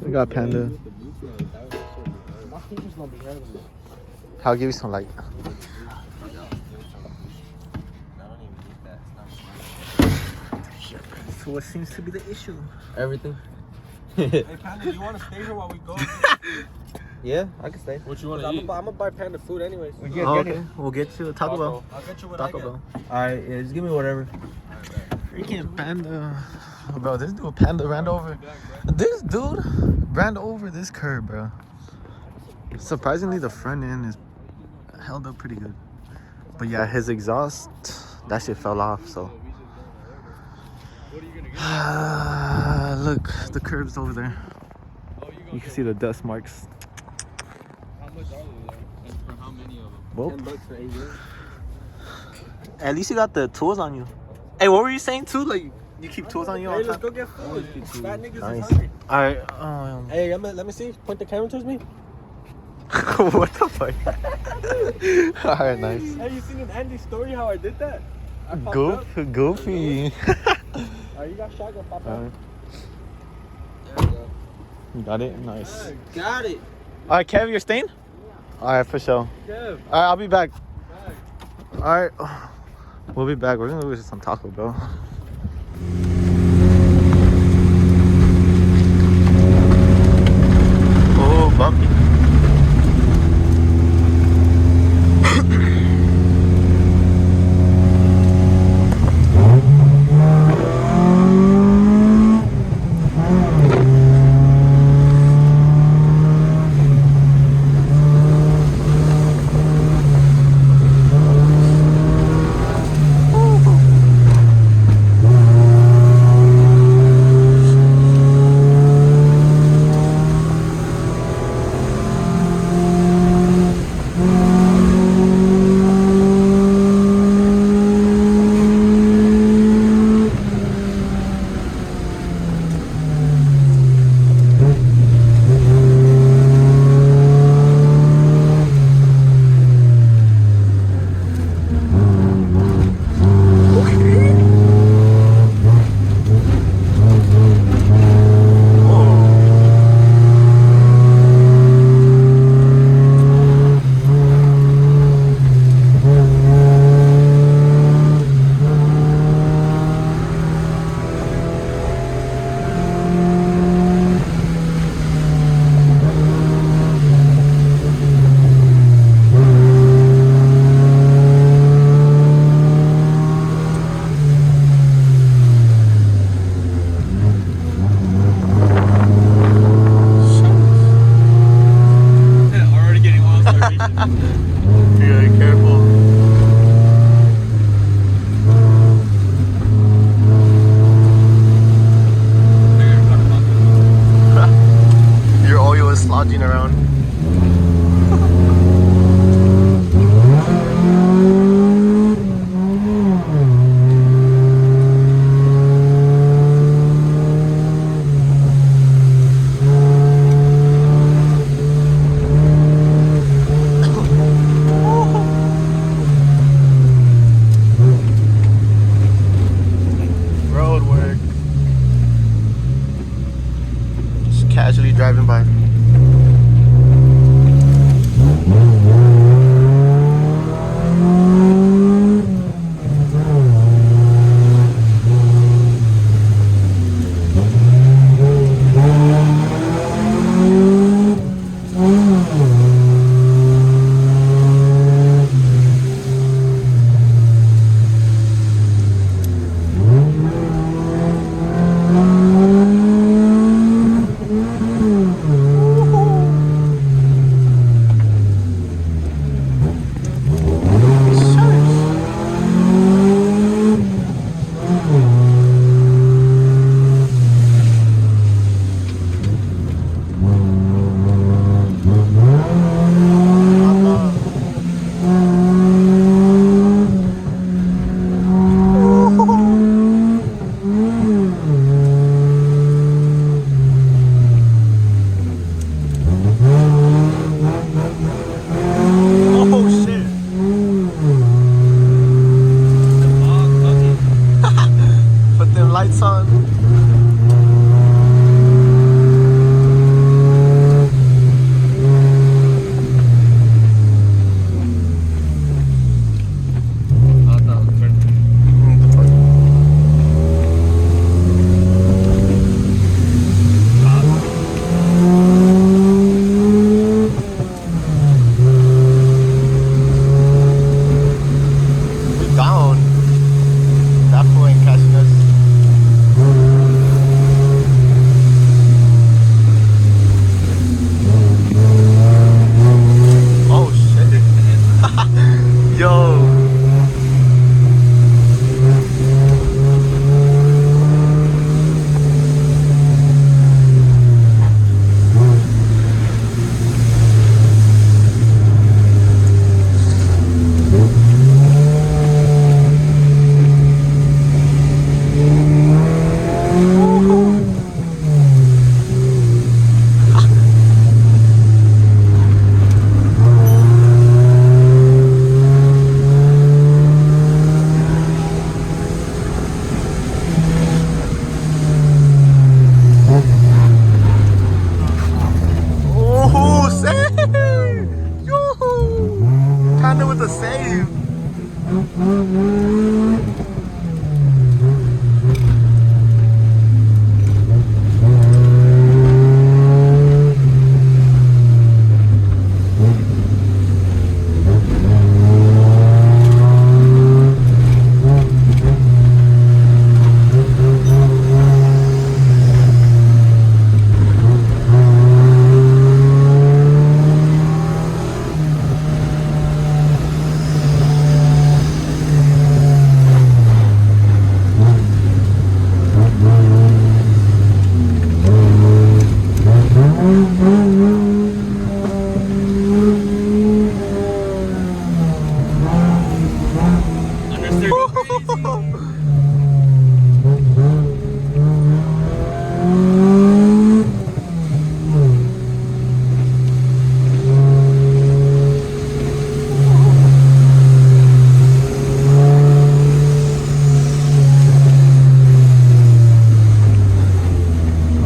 We got Panda. I'll give you some light. So what seems to be the issue? Everything. Hey Panda, do you want to stay here while we go? Yeah, I can stay. What you want to eat? I'm gonna buy Panda food anyways. Okay, we'll get you a Taco Bell. I'll get you what Taco I get. Bell. Alright, yeah, just give me whatever. Freaking Panda. Bro, this dude Panda ran over. This dude ran over this curb, bro. Surprisingly, the front end is held up pretty good. But yeah, his exhaust, that shit fell off, so. Look, the curb's over there. You can see the dust marks. How much are they though? And for how many of them? Well, $10 for 8 years. at least you got the tools on you. Hey, what were you saying too? Like, you keep tools on you all Hey, the let's time? go get food. Fat niggas Nice. is hungry. Alright, Hey, let me see. Point the camera towards me. what the fuck? Alright, nice. Hey, you seen in Andy's story how I did that? I popped up. Goofy. Alright, you got shotgun, pop out. There we go. You got it? Nice. Got it. Alright, Kev, you're staying? Alright, for sure. Kev, Alright, I'll be back. Alright. We'll be back. We're gonna go get some Taco Bell. Oh, bumpy. Slogging around. Road work. Just casually driving by. on. We down. That fool ain't catching us. Oh shit. Yo. Oh, save! Yo! Panda with the save.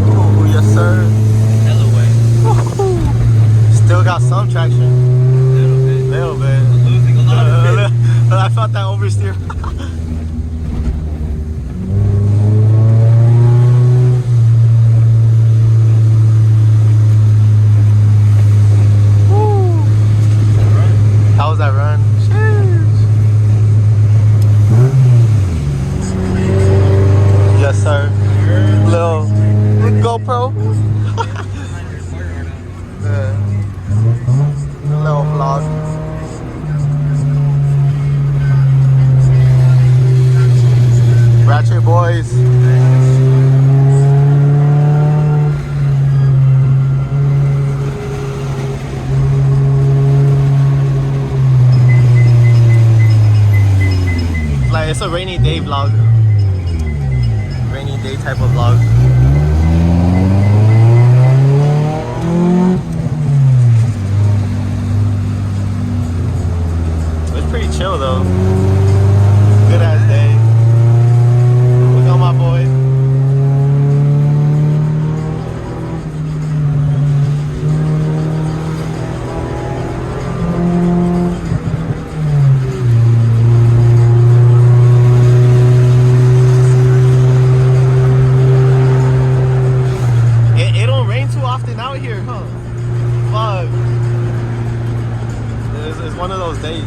Oh, yes, sir. Hella way. Still got some traction. Little bit. Little bit. Losing a lot of it. I felt that oversteer. How was that run? Yes, sir. Little GoPro. Yeah. Little vlog. Ratchet boys. Like it's a rainy day vlog. Rainy day type of vlog. It's pretty chill though. Good ass day. Look at my boy. It don't rain too often out here, huh? Fuck. It's one of those days.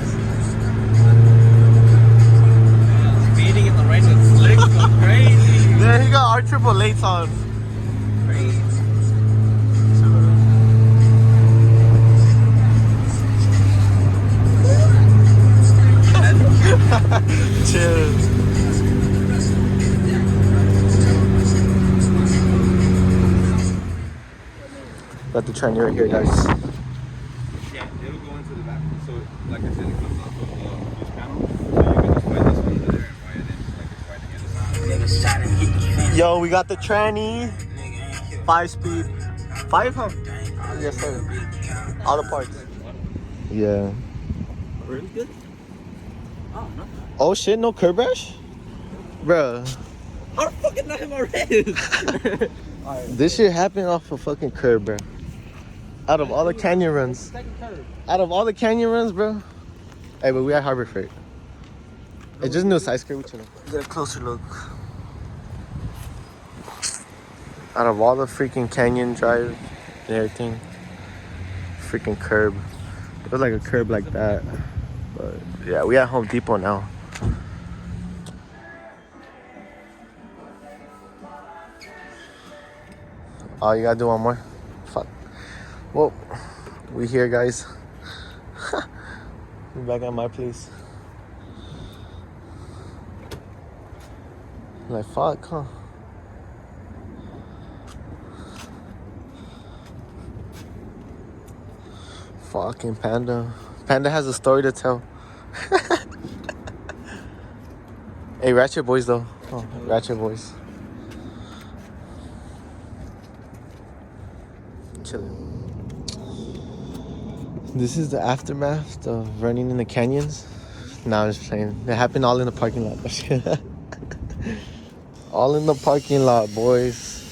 Speeding in the rain with slicks go crazy. Yeah, he got our triple lates on. Cheers. Got the tranny right here, guys. Yeah, it'll go into the back. So, like I said, it comes off of the panel. So you can just find this one over there and wire it in. Like it's wired against. Yo, we got the tranny. 5-speed. 5, huh? Yes, sir. All the parts. Yeah. Really good? Oh, no. Oh shit, no curb rash? Bruh. How the fuck did I hit my wrist? Alright. This shit happened off a fucking curb, bro. Out of all the canyon runs. Second curve. Out of all the canyon runs, bro. Hey, but we at Harbor Freight. It's just a new side skirt. We chilling. Get a closer look. Out of all the freaking canyon drive and everything, freaking curb. It was like a curb like that. But yeah, we at Home Depot now. Oh, you gotta do one more? Fuck. Well, we here, guys. We're back at my place. Like, fuck, huh? Fucking Panda. Panda has a story to tell. Hey, Ratchet Boys, though. Oh, Ratchet Boys. Chilling. This is the aftermath of running in the canyons. Nah, I'm just playing. It happened all in the parking lot. All in the parking lot, boys.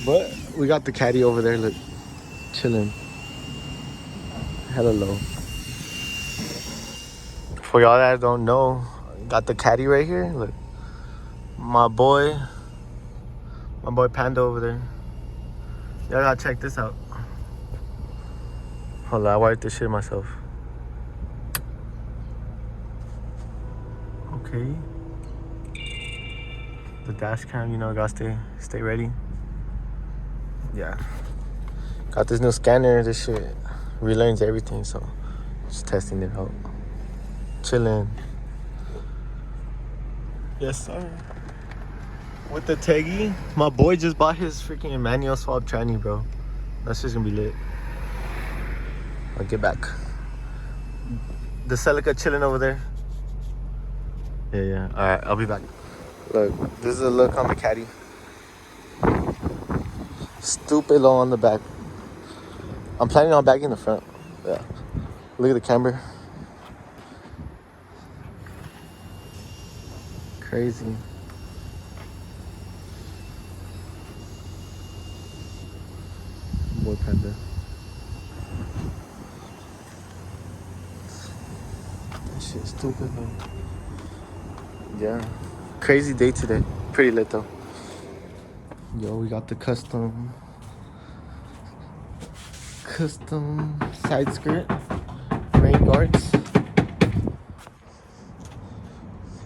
But we got the caddy over there, look. Chilling. Hella low. For y'all that don't know, got the caddy right here. Look. My boy Panda over there. Y'all gotta check this out. Hold on, I wiped this shit myself. Okay. The dash cam, you know, gotta stay ready. Yeah. Got this new scanner. This shit relearns everything, so just testing it out. Chilling. Yes, sir. With the Teggy, my boy just bought his freaking manual swap tranny, bro. That's just gonna be lit. I'll get back. The Celica chilling over there. Yeah. Alright, I'll be back. Look, this is a look on the caddy. Stupid low on the back. I'm planning on back in the front. Yeah. Look at the camber. Crazy. Boy Panda. That shit's stupid, man. Yeah. Crazy day today. Pretty lit though. Yo, we got the custom side skirt, rain guards.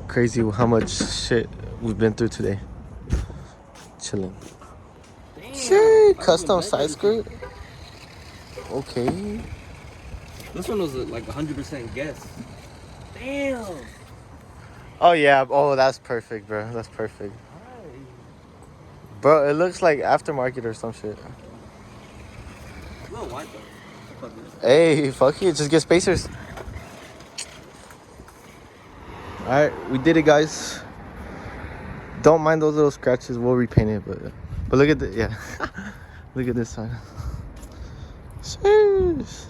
Crazy how much shit we've been through today. Chilling. Shit, custom side skirt. Okay. This one was like 100% guess. Damn. Oh yeah. Oh, that's perfect, bro. That's perfect. Bro, it looks like aftermarket or some shit. It's a little white though. Hey, fuck it. Just get spacers. Alright, we did it, guys. Don't mind those little scratches. We'll repaint it, but look at the look at this side. Jeez.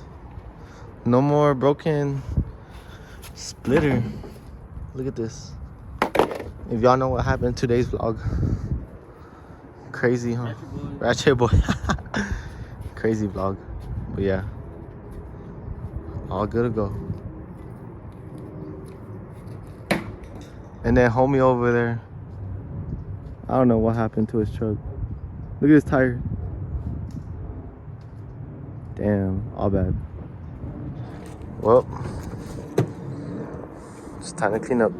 No more broken splitter. Look at this. If y'all know what happened in today's vlog. Crazy, huh? Ratchet boy. Crazy vlog. But yeah. All good to go. And then homie over there, I don't know what happened to his truck. Look at his tire. Damn, all bad. Well, it's time to clean up.